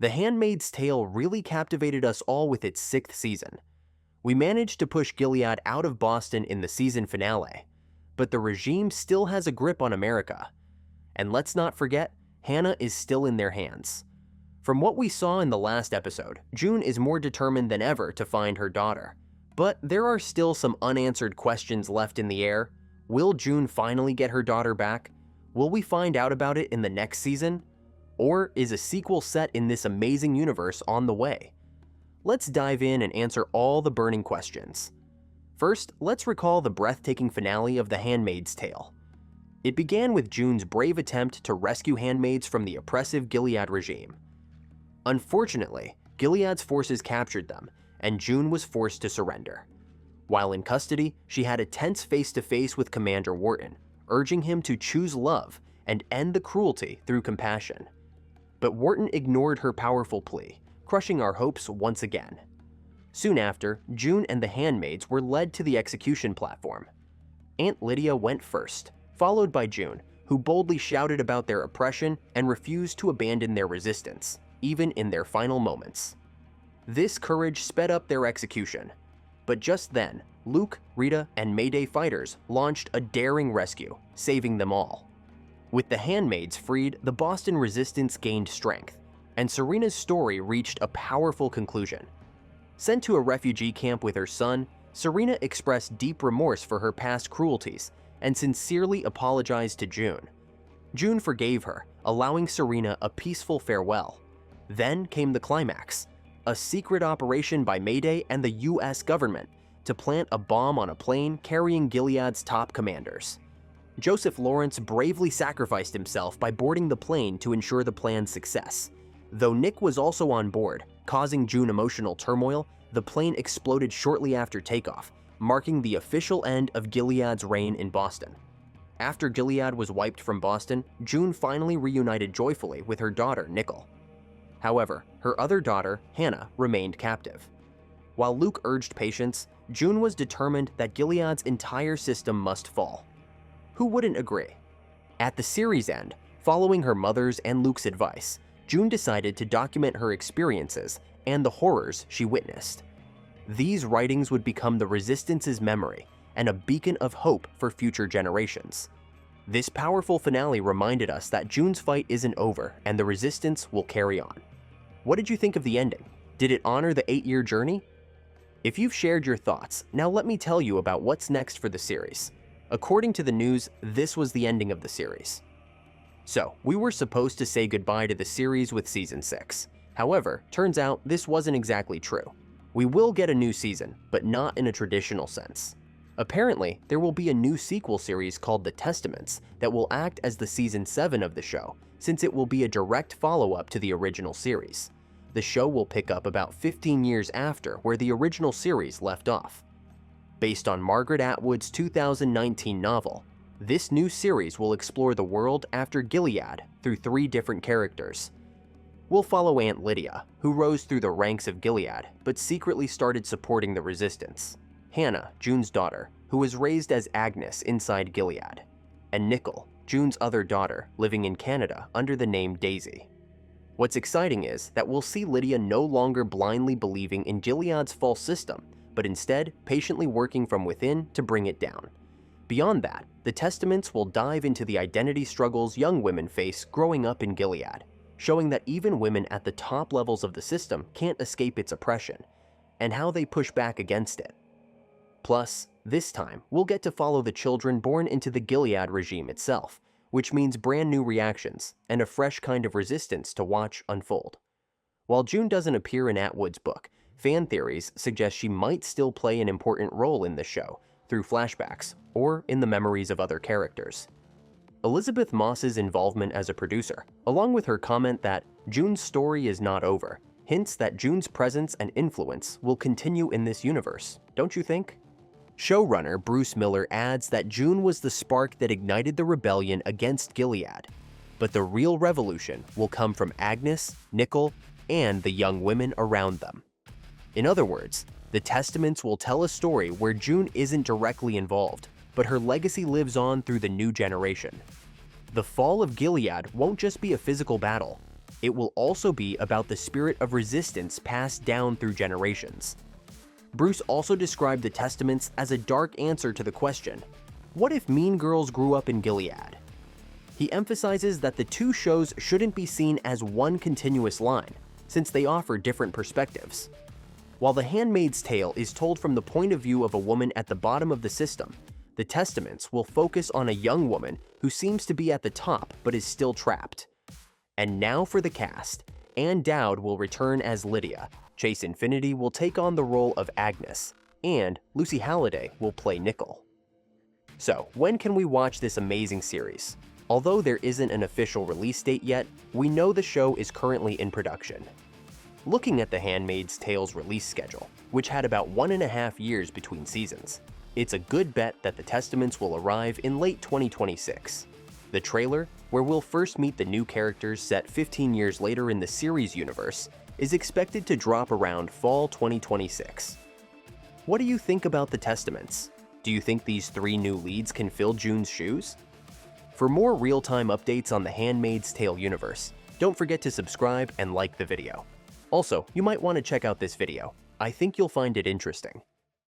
The Handmaid's Tale really captivated us all with its 6th season. We managed to push Gilead out of Boston in the season finale, but the regime still has a grip on America. And let's not forget, Hannah is still in their hands. From what we saw in the last episode, June is more determined than ever to find her daughter. But there are still some unanswered questions left in the air. Will June finally get her daughter back? Will we find out about it in the next season? Or is a sequel set in this amazing universe on the way? Let's dive in and answer all the burning questions. First, let's recall the breathtaking finale of The Handmaid's Tale. It began with June's brave attempt to rescue handmaids from the oppressive Gilead regime. Unfortunately, Gilead's forces captured them, and June was forced to surrender. While in custody, she had a tense face-to-face with Commander Wharton, urging him to choose love and end the cruelty through compassion. But Wharton ignored her powerful plea, crushing our hopes once again. Soon after, June and the handmaids were led to the execution platform. Aunt Lydia went first, followed by June, who boldly shouted about their oppression and refused to abandon their resistance, even in their final moments. This courage sped up their execution. But just then, Luke, Rita, and Mayday fighters launched a daring rescue, saving them all. With the handmaids freed, the Boston resistance gained strength, and Serena's story reached a powerful conclusion. Sent to a refugee camp with her son, Serena expressed deep remorse for her past cruelties and sincerely apologized to June. June forgave her, allowing Serena a peaceful farewell. Then came the climax, a secret operation by Mayday and the US government to plant a bomb on a plane carrying Gilead's top commanders. Joseph Lawrence bravely sacrificed himself by boarding the plane to ensure the plan's success. Though Nick was also on board, causing June emotional turmoil, the plane exploded shortly after takeoff, marking the official end of Gilead's reign in Boston. After Gilead was wiped from Boston, June finally reunited joyfully with her daughter, Nickel. However, her other daughter, Hannah, remained captive. While Luke urged patience, June was determined that Gilead's entire system must fall. Who wouldn't agree? At the series end, following her mother's and Luke's advice, June decided to document her experiences and the horrors she witnessed. These writings would become the Resistance's memory and a beacon of hope for future generations. This powerful finale reminded us that June's fight isn't over and the Resistance will carry on. What did you think of the ending? Did it honor the 8-year journey? If you've shared your thoughts, now let me tell you about what's next for the series. According to the news, this was the ending of the series. So, we were supposed to say goodbye to the series with Season 6. However, turns out this wasn't exactly true. We will get a new season, but not in a traditional sense. Apparently, there will be a new sequel series called The Testaments that will act as the Season 7 of the show, since it will be a direct follow-up to the original series. The show will pick up about 15 years after where the original series left off. Based on Margaret Atwood's 2019 novel, this new series will explore the world after Gilead through 3 different characters. We'll follow Aunt Lydia, who rose through the ranks of Gilead but secretly started supporting the resistance, Hannah, June's daughter, who was raised as Agnes inside Gilead, and Nickel, June's other daughter, living in Canada under the name Daisy. What's exciting is that we'll see Lydia no longer blindly believing in Gilead's false system, but instead patiently working from within to bring it down. Beyond that, the Testaments will dive into the identity struggles young women face growing up in Gilead, showing that even women at the top levels of the system can't escape its oppression, and how they push back against it. Plus, this time, we'll get to follow the children born into the Gilead regime itself, which means brand new reactions and a fresh kind of resistance to watch unfold. While June doesn't appear in Atwood's book, fan theories suggest she might still play an important role in the show through flashbacks or in the memories of other characters. Elizabeth Moss's involvement as a producer, along with her comment that June's story is not over, hints that June's presence and influence will continue in this universe, don't you think? Showrunner Bruce Miller adds that June was the spark that ignited the rebellion against Gilead, but the real revolution will come from Agnes, Nickel, and the young women around them. In other words, the Testaments will tell a story where June isn't directly involved, but her legacy lives on through the new generation. The fall of Gilead won't just be a physical battle. It will also be about the spirit of resistance passed down through generations. Bruce also described the Testaments as a dark answer to the question, what if mean girls grew up in Gilead? He emphasizes that the two shows shouldn't be seen as one continuous line, since they offer different perspectives. While The Handmaid's Tale is told from the point of view of a woman at the bottom of the system, the Testaments will focus on a young woman who seems to be at the top but is still trapped. And now for the cast. Ann Dowd will return as Lydia, Chase Infinity will take on the role of Agnes, and Lucy Halliday will play Nickel. So, when can we watch this amazing series? Although there isn't an official release date yet, we know the show is currently in production. Looking at The Handmaid's Tale's release schedule, which had about 1.5 years between seasons, it's a good bet that the Testaments will arrive in late 2026. The trailer, where we'll first meet the new characters set 15 years later in the series universe, is expected to drop around fall 2026. What do you think about the Testaments? Do you think these 3 new leads can fill June's shoes? For more real-time updates on the Handmaid's Tale universe, don't forget to subscribe and like the video. Also, you might want to check out this video. I think you'll find it interesting.